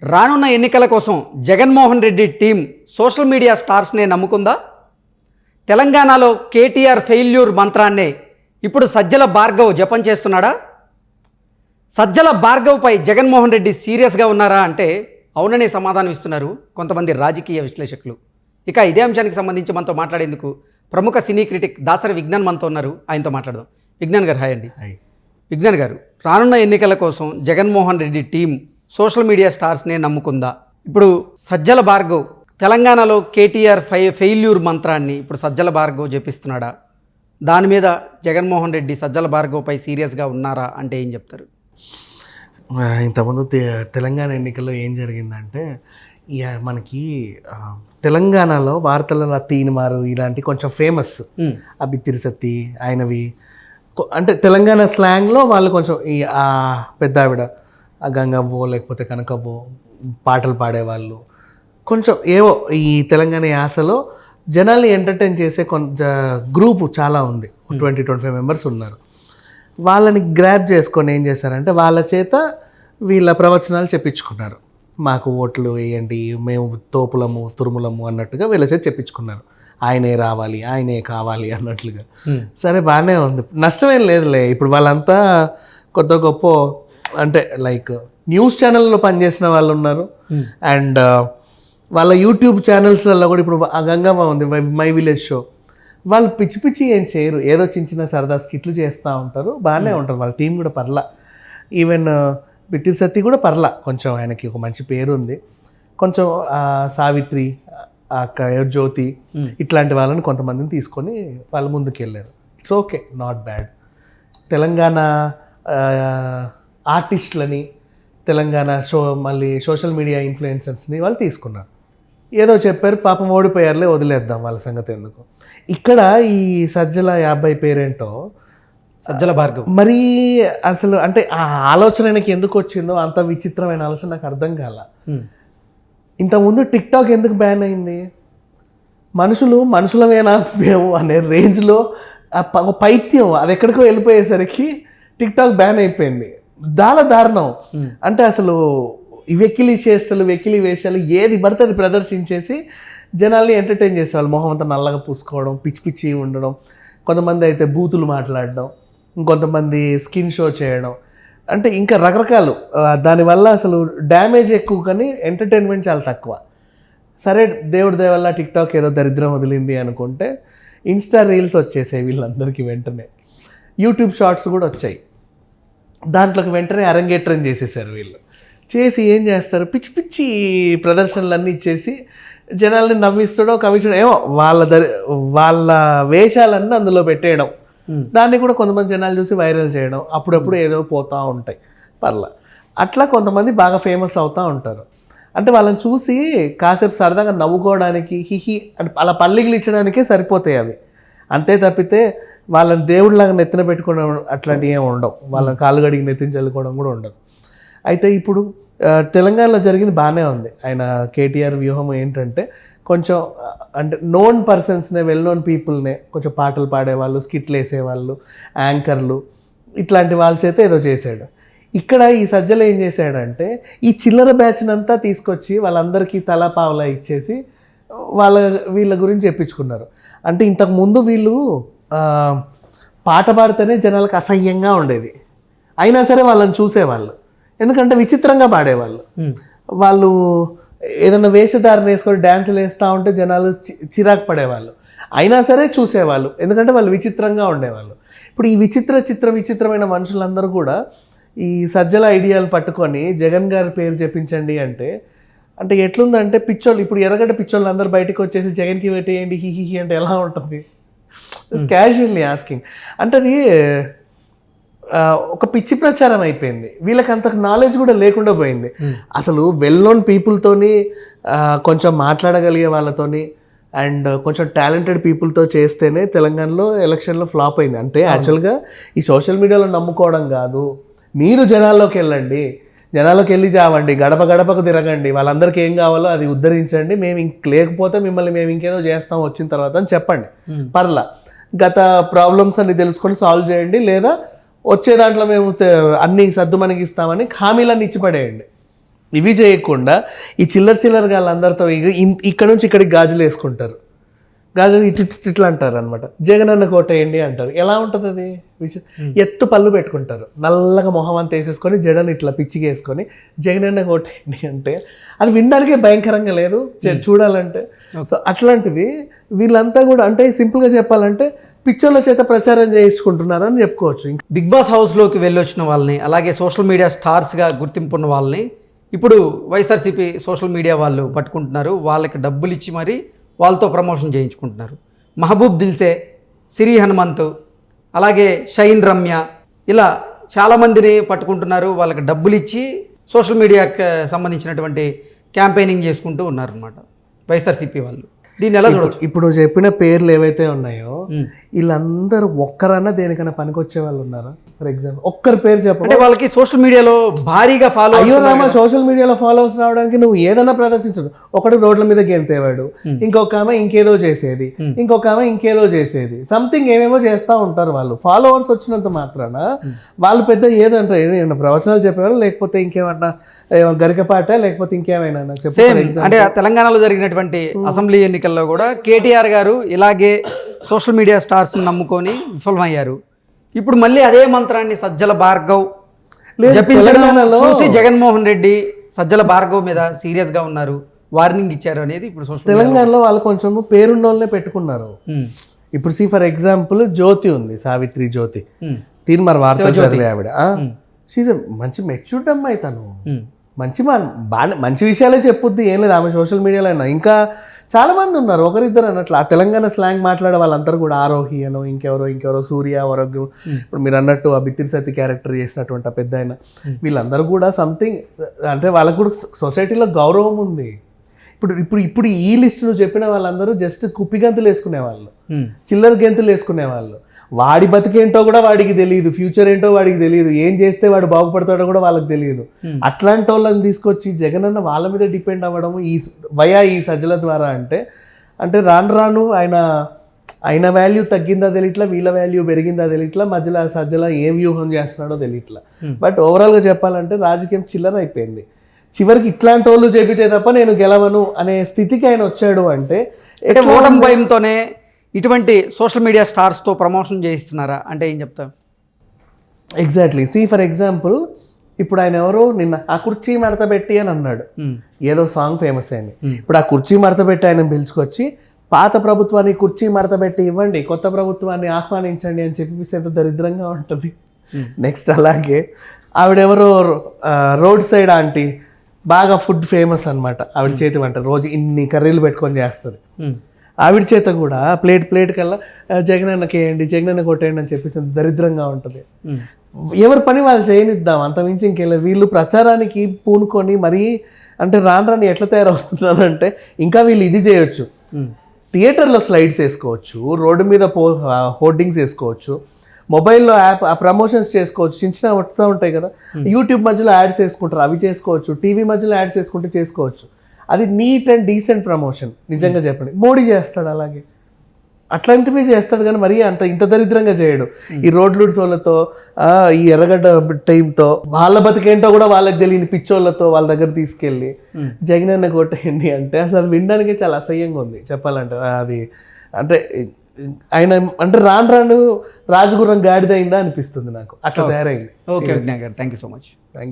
రానున్న ఎన్నికల కోసం Jaganmohan Reddy team social media స్టార్స్నే నమ్ముకుందా? తెలంగాణలో కేటీఆర్ ఫెయిల్యూర్ మంత్రాన్నే ఇప్పుడు సజ్జల భార్గవ్ జపం చేస్తున్నాడా? సజ్జల భార్గవ్పై జగన్మోహన్ రెడ్డి సీరియస్గా ఉన్నారా అంటే అవుననే సమాధానం ఇస్తున్నారు కొంతమంది రాజకీయ విశ్లేషకులు. ఇక ఇదే అంశానికి సంబంధించి మనతో మాట్లాడేందుకు ప్రముఖ సినీ క్రిటిక్ దాసరి విజ్ఞాన్ మనతో ఉన్నారు. ఆయనతో మాట్లాడదాం. విజ్ఞాన్ గారు హాయ్ అండి. విజ్ఞాన్ గారు, రానున్న ఎన్నికల కోసం Jaganmohan Reddy team social media స్టార్స్నే నమ్ముకుందా? ఇప్పుడు సజ్జల భార్గవ్ తెలంగాణలో కేటీఆర్ ఫెయిల్యూర్ మంత్రాన్ని ఇప్పుడు సజ్జల భార్గవ్ జపిస్తున్నాడా? దాని మీద జగన్మోహన్ రెడ్డి సజ్జల భార్గవ్పై సీరియస్గా ఉన్నారా అంటే ఏం చెప్తారు? ఇంతకుముందు తెలంగాణ ఎన్నికల్లో ఏం జరిగిందంటే మనకి తెలంగాణలో వార్తల తీన్మారు ఇలాంటి కొంచెం ఫేమస్ అభితిరి సత్తి ఆయనవి అంటే తెలంగాణ స్లాంగ్లో వాళ్ళు కొంచెం ఈ పెద్ద ఆవిడ గంగవ్వో లేకపోతే కనకవ్వో పాటలు పాడేవాళ్ళు కొంచెం ఏవో ఈ తెలంగాణ యాసలో జనాల్ని ఎంటర్టైన్ చేసే గ్రూపు చాలా ఉంది. 20-25 మెంబర్స్ ఉన్నారు. వాళ్ళని గ్రాప్ చేసుకొని ఏం చేశారంటే వాళ్ళ చేత వీళ్ళ ప్రవచనాలు చెప్పించుకున్నారు. మాకు ఓట్లు వేయండి, మేము తోపులము తురుములము అన్నట్టుగా వీళ్ళ చేత చెప్పించుకున్నారు. ఆయనే రావాలి, ఆయనే కావాలి అన్నట్లుగా. సరే బాగానే ఉంది, నష్టమేం లేదులే. ఇప్పుడు వాళ్ళంతా కొత్త గొప్ప అంటే లైక్ న్యూస్ ఛానల్లో పనిచేసిన వాళ్ళు ఉన్నారు. అండ్ వాళ్ళ యూట్యూబ్ ఛానల్స్లలో కూడా ఇప్పుడు గంగమ్మ ఉంది, మై విలేజ్ షో, వాళ్ళు పిచ్చి పిచ్చి ఏం చేయరు, ఏదో చిన్న చిన్న సరదా స్కిట్లు చేస్తూ ఉంటారు. బాగానే ఉంటారు. వాళ్ళ టీం కూడా పర్లా. ఈవెన్ బిట్టిరి సత్తి కూడా పర్లా, కొంచెం ఆయనకి ఒక మంచి పేరు ఉంది. కొంచెం సావిత్రి, జ్యోతి ఇట్లాంటి వాళ్ళని కొంతమందిని తీసుకొని వాళ్ళు ముందుకు వెళ్ళారు. It's okay, not bad. Telangana ఆర్టిస్టులని, తెలంగాణ మళ్ళీ సోషల్ మీడియా ఇన్ఫ్లుయెన్సర్స్ని వాళ్ళు తీసుకున్నారు. ఏదో చెప్పారు, పాపం ఓడిపోయారులే, వదిలేద్దాం వాళ్ళ సంగతి ఎందుకు. ఇక్కడ ఈ సజ్జల 50 పేరేంటో సజ్జల భార్గవ్ మరి అసలు అంటే ఆ ఆలోచన ఆయనకి ఎందుకు వచ్చిందో అంత విచిత్రమైన ఆలోచన నాకు అర్థం కాల. ఇంతకుముందు టిక్టాక్ ఎందుకు బ్యాన్ అయింది? మనుషులమేనా మేము అనే రేంజ్లో ఒక పైత్యం అది ఎక్కడికో వెళ్ళిపోయేసరికి టిక్టాక్ బ్యాన్ అయిపోయింది. చాలా దారుణం. అంటే అసలు వెకిలి చేష్టలు, వెకిలి వేషాలు ఏది పడితే అది ప్రదర్శించేసి జనాల్ని ఎంటర్టైన్ చేసేవాళ్ళు. మొహం అంతా నల్లగా పూసుకోవడం, పిచ్చి పిచ్చి ఉండడం, కొంతమంది అయితే బూతులు మాట్లాడడం, ఇంకొంతమంది స్కిన్ షో చేయడం, అంటే ఇంకా రకరకాలు. దానివల్ల అసలు డ్యామేజ్ ఎక్కువ కానీ ఎంటర్టైన్మెంట్ చాలా తక్కువ. సరే దేవుడి దయ వల్ల టిక్టాక్ ఏదో దరిద్రం వదిలింది అనుకుంటే ఇన్స్టా రీల్స్ వచ్చేసాయి వీళ్ళందరికీ వెంటనే. యూట్యూబ్ షార్ట్స్ కూడా వచ్చాయి. దాంట్లోకి వెంటనే అరంగేట్రం చేసేసారు వీళ్ళు. చేసి ఏం చేస్తారు, పిచ్చి పిచ్చి ప్రదర్శనలన్నీ ఇచ్చేసి జనాల్ని నవ్విస్తాడో కవిస్తాడో ఏమో వాళ్ళ వేషాలన్నీ అందులో పెట్టేయడం. దాన్ని కూడా కొంతమంది జనాలు చూసి వైరల్ చేయడం, అప్పుడప్పుడు ఏదో పోతూ ఉంటాయి పర్లా. అట్లా కొంతమంది బాగా ఫేమస్ అవుతూ ఉంటారు. అంటే వాళ్ళని చూసి కాసేపు సరదాగా నవ్వుకోవడానికి హిహి అంటే అలా పల్లిగిలు ఇచ్చడానికే సరిపోతాయి అవి. అంతే తప్పితే వాళ్ళని దేవుడిలాగా నెత్తిన పెట్టుకోవడం అట్లాంటివి ఏమి ఉండవు. వాళ్ళని కాలు గడికి నెత్తిన చల్లుకోవడం కూడా ఉండదు. అయితే ఇప్పుడు తెలంగాణలో జరిగింది బాగానే ఉంది. ఆయన కేటీఆర్ వ్యూహం ఏంటంటే కొంచెం అంటే నోన్ పర్సన్స్నే, వెల్ నోన్ పీపుల్నే, కొంచెం పాటలు పాడేవాళ్ళు, స్కిట్లు వేసేవాళ్ళు, యాంకర్లు ఇట్లాంటి వాళ్ళ చేత ఏదో చేశాడు. ఇక్కడ ఈ సజ్జలు ఏం చేశాడంటే ఈ చిల్లర బ్యాచ్నంతా తీసుకొచ్చి వాళ్ళందరికీ తలా పావలా ఇచ్చేసి వీళ్ళ గురించి చెప్పించుకున్నారు. అంటే ఇంతకుముందు వీళ్ళు పాట పాడితేనే జనాలకు అసహ్యంగా ఉండేది, అయినా సరే వాళ్ళని చూసేవాళ్ళు. ఎందుకంటే విచిత్రంగా పాడేవాళ్ళు. వాళ్ళు ఏదైనా వేషధారణ వేసుకొని డ్యాన్సులు వేస్తూ ఉంటే జనాలు చిరాకు పడేవాళ్ళు, అయినా సరే చూసేవాళ్ళు, ఎందుకంటే వాళ్ళు విచిత్రంగా ఉండేవాళ్ళు. ఇప్పుడు ఈ విచిత్రమైన మనుషులందరూ కూడా ఈ సజ్జల ఐడియాలు పట్టుకొని జగన్ గారి పేరు చెప్పించండి అంటే ఎట్లుందంటే పిచ్చోళ్ళు, ఇప్పుడు ఎర్రగడ్డ పిచ్చోళ్ళు అందరూ బయటకు వచ్చేసి జగన్కి పెట్టేయండి హిహి అంటే ఎలా ఉంటుంది? Casually asking. అంటే అది ఒక పిచ్చి ప్రచారం అయిపోయింది. వీళ్ళకి అంత నాలెడ్జ్ కూడా లేకుండా పోయింది. అసలు వెల్ నోన్ పీపుల్తోని, కొంచెం మాట్లాడగలిగే వాళ్ళతోని అండ్ కొంచెం టాలెంటెడ్ పీపుల్తో చేస్తేనే తెలంగాణలో ఎలక్షన్లో ఫ్లాప్ అయింది. అంటే యాక్చువల్గా ఈ సోషల్ మీడియాలో నమ్ముకోవడం కాదు, మీరు జనాల్లోకి వెళ్ళండి, జనాల్లోకి వెళ్ళి చావండి, గడప గడపకు తిరగండి, వాళ్ళందరికీ ఏం కావాలో అది ఉద్ధరించండి, మేము లేకపోతే మిమ్మల్ని మేము ఇంకేదో చేస్తాం వచ్చిన తర్వాత అని చెప్పండి. పర్లా గత ప్రాబ్లమ్స్ అన్ని తెలుసుకొని సాల్వ్ చేయండి, లేదా వచ్చే దాంట్లో మేము అన్ని సర్దు మనకిస్తామని హామీలన్నీ ఇచ్చిపడేయండి. ఇవి చేయకుండా ఈ చిల్లర వాళ్ళందరితో ఇక్కడ నుంచి ఇక్కడికి గాజులు వేసుకుంటారు, గాజులు ఇట్లా అంటారు అనమాట. జగన్ అన్న కోటేయండి అంటారు. ఎలా ఉంటుంది అది? ఎత్తు పళ్ళు పెట్టుకుంటారు, నల్లగా మొహం అంతా వేసేసుకొని జడలు ఇట్లా పిచ్చిగా వేసుకొని జగన్ అన్న కోటేయండి అంటే అది వినడానికే భయంకరంగా లేదు చూడాలంటే. సో అట్లాంటిది వీళ్ళంతా కూడా అంటే సింపుల్గా చెప్పాలంటే పిక్చర్ల చేత ప్రచారం చేయించుకుంటున్నారని చెప్పుకోవచ్చు. బిగ్ బాస్ హౌస్లోకి వెళ్ళొచ్చిన వాళ్ళని, అలాగే సోషల్ మీడియా స్టార్స్గా గుర్తింపు ఉన్న వాళ్ళని ఇప్పుడు వైఎస్ఆర్సీపీ సోషల్ మీడియా వాళ్ళు పట్టుకుంటున్నారు. వాళ్ళకి డబ్బులు ఇచ్చి మరీ వాళ్ళతో ప్రమోషన్ చేయించుకుంటున్నారు. మహబూబ్ దిల్సే, సిరి హనుమంతు, అలాగే షైన్ రమ్య, ఇలా చాలామందిని పట్టుకుంటున్నారు. వాళ్ళకి డబ్బులు ఇచ్చి సోషల్ మీడియాకి సంబంధించినటువంటి క్యాంపెయినింగ్ చేసుకుంటూ ఉన్నారనమాట వైఎస్ఆర్సీపీ వాళ్ళు. దీన్ని ఎలా చూడొచ్చు? ఇప్పుడు చెప్పిన పేర్లు ఏవైతే ఉన్నాయో వీళ్ళందరూ ఒక్కరన్నా దేనికైనా పనికొచ్చే వాళ్ళు ఉన్నారా? ఫర్ ఎగ్జాంపుల్ ఒక్కరి పేరు చెప్పండి. అంటే వాళ్ళకి సోషల్ మీడియాలో భారీగా ఫాలో అయ్యో రామా, సోషల్ మీడియాలో ఫాలోవర్స్ రావడానికి నువ్వు ఏదైనా ప్రదర్శించదు. ఒకటి రోడ్ల మీద గెంతేవాడు, ఇంకొక ఆమె ఇంకేదో చేసేది, ఇంకొక ఆమె ఇంకేదో చేసేది, సంథింగ్ ఏమేమో చేస్తూ ఉంటారు వాళ్ళు. ఫాలోవర్స్ వచ్చినంత మాత్రాన వాళ్ళు పెద్ద ఏదంటే ప్రవచనాలు చెప్పేవాళ్ళు, లేకపోతే ఇంకేమన్నా గరికపాట, లేకపోతే ఇంకేమైనా చెప్పారు. అంటే తెలంగాణలో జరిగినటువంటి అసెంబ్లీ ఎన్నికల్లో కూడా కేటీఆర్ గారు ఇలాగే సోషల్ మీడియా స్టార్స్ నమ్ముకొని విఫలమయ్యారు. ఇప్పుడు మళ్ళీ అదే మంత్రాన్ని సజ్జల భార్గవ్ జపించడం చూసి జగన్మోహన్ రెడ్డి సజ్జల భార్గవ్ మీద సీరియస్ గా ఉన్నారు, వార్నింగ్ ఇచ్చారు అనేది ఇప్పుడు సోషల్ తెలంగాణలో వాళ్ళు కొంచెం పేరున్న వాళ్ళనే పెట్టుకున్నారు. ఇప్పుడు ఫర్ ఎగ్జాంపుల్ జ్యోతి ఉంది, సావిత్రి జ్యోతి, తీర్మార్ వార్త చదివే ఆవిడ. షీజ్ మంచి మెచ్యూర్డ్ అమ్మాయి, తను మంచి బాగా మంచి విషయాలే చెప్పుద్ది, ఏం లేదు ఆమె సోషల్ మీడియాలో అయినా. ఇంకా చాలా మంది ఉన్నారు, ఒకరిద్దరు అన్నట్లు. ఆ తెలంగాణ స్లాంగ్ మాట్లాడే వాళ్ళందరూ కూడా ఆరోహి అనో ఇంకెవరో సూర్య వరగ్గు, ఇప్పుడు మీరు అన్నట్టు ఆ బిత్తిరి సత్తి క్యారెక్టర్ చేసినటువంటి పెద్ద ఆయన, వీళ్ళందరూ కూడా సంథింగ్ అంటే వాళ్ళకు కూడా సొసైటీలో గౌరవం ఉంది. ఇప్పుడు ఈ లిస్ట్ నువ్వు చెప్పిన వాళ్ళందరూ జస్ట్ కుప్పి గంతులు వేసుకునేవాళ్ళు, చిల్లర గెంతులు వేసుకునేవాళ్ళు. వాడి బతికేంటో కూడా వాడికి తెలియదు, ఫ్యూచర్ ఏంటో వాడికి తెలియదు, ఏం చేస్తే వాడు బాగుపడతాడో కూడా వాళ్ళకి తెలియదు. అట్లాంటి వాళ్ళని తీసుకొచ్చి జగన్ అన్న వాళ్ళ మీద డిపెండ్ అవ్వడం ఈ సజ్జల ద్వారా అంటే రాను ఆయన వాల్యూ తగ్గిందా తెలియట్లా, వీళ్ళ వాల్యూ పెరిగిందా తెలియట్లా, మధ్యలో ఆ సజ్జల ఏం వ్యూహం చేస్తున్నాడో తెలియట్లా. బట్ ఓవరాల్గా చెప్పాలంటే రాజకీయం చిల్లర అయిపోయింది. చివరికి ఇట్లాంటి వాళ్ళు చెబితే తప్ప నేను గెలవను అనే స్థితికి ఆయన వచ్చాడు. అంటే ఓటమి భయంతోనే ఇటువంటి సోషల్ మీడియా స్టార్స్తో ప్రమోషన్ చేయిస్తున్నారా అంటే ఏం చెప్తావు? ఎగ్జాక్ట్లీ. ఫర్ ఎగ్జాంపుల్ ఇప్పుడు ఆయన ఎవరో నిన్న ఆ కుర్చీ మడత పెట్టి అని అన్నాడు, ఏదో సాంగ్ ఫేమస్ అయింది. ఇప్పుడు ఆ కుర్చీ మడత పెట్టి ఆయన పిలుచుకొచ్చి పాత ప్రభుత్వాన్ని కుర్చీ మడత పెట్టి ఇవ్వండి, కొత్త ప్రభుత్వాన్ని ఆహ్వానించండి అని చెప్పిస్తే ఎంత దరిద్రంగా ఉంటుంది. నెక్స్ట్ అలాగే ఆవిడెవరో రోడ్ సైడ్ ఆంటీ, బాగా ఫుడ్ ఫేమస్ అనమాట, ఆవిడ చేతి వంట రోజు ఇన్ని కర్రీలు పెట్టుకొని చేస్తుంది. ఆవిడ చేత కూడా ప్లేట్ కల్లా జగన్ అన్నకి వేయండి, జగన్ అన్న కొట్టేయండి అని చెప్పేసి దరిద్రంగా ఉంటుంది. ఎవరి పని వాళ్ళు చేయనిద్దాం, అంతమించి ఇంకెళ్ళి వీళ్ళు ప్రచారానికి పూనుకొని మరీ అంటే రాను ఎట్లా తయారవుతున్నారంటే ఇంకా వీళ్ళు ఇది చేయొచ్చు, థియేటర్లో స్లైడ్స్ వేసుకోవచ్చు, రోడ్డు మీద హోర్డింగ్స్ వేసుకోవచ్చు, మొబైల్లో యాప్ ప్రమోషన్స్ చేసుకోవచ్చు, చిన్న వస్తూ ఉంటాయి కదా, యూట్యూబ్ మధ్యలో యాడ్స్ వేసుకుంటారు, అవి చేసుకోవచ్చు, టీవీ మధ్యలో యాడ్స్ వేసుకుంటే చేసుకోవచ్చు. అది నీట్ అండ్ డీసెంట్ ప్రమోషన్. నిజంగా చెప్పండి, మోడీ చేస్తాడు అలాగే, అట్లాంటివి చేస్తాడు, కానీ మరీ ఇంత దరిద్రంగా చేయడు. ఈ రోడ్లు వాళ్ళతో ఈ ఎర్రగడ్డ టైంతో వాళ్ళ బతికేంటో కూడా వాళ్ళకి తెలియని పిచ్చోళ్ళతో వాళ్ళ దగ్గర తీసుకెళ్ళి జగన్ అన్న కొట్టేయండి అంటే అసలు వినడానికి చాలా అసహ్యంగా ఉంది చెప్పాలంటే. అది అంటే ఆయన అంటే రాను రాజుగుర్రం గాడిదైందా అనిపిస్తుంది నాకు, అట్లా తయారైంది. Okay, thank you so much. Thank you.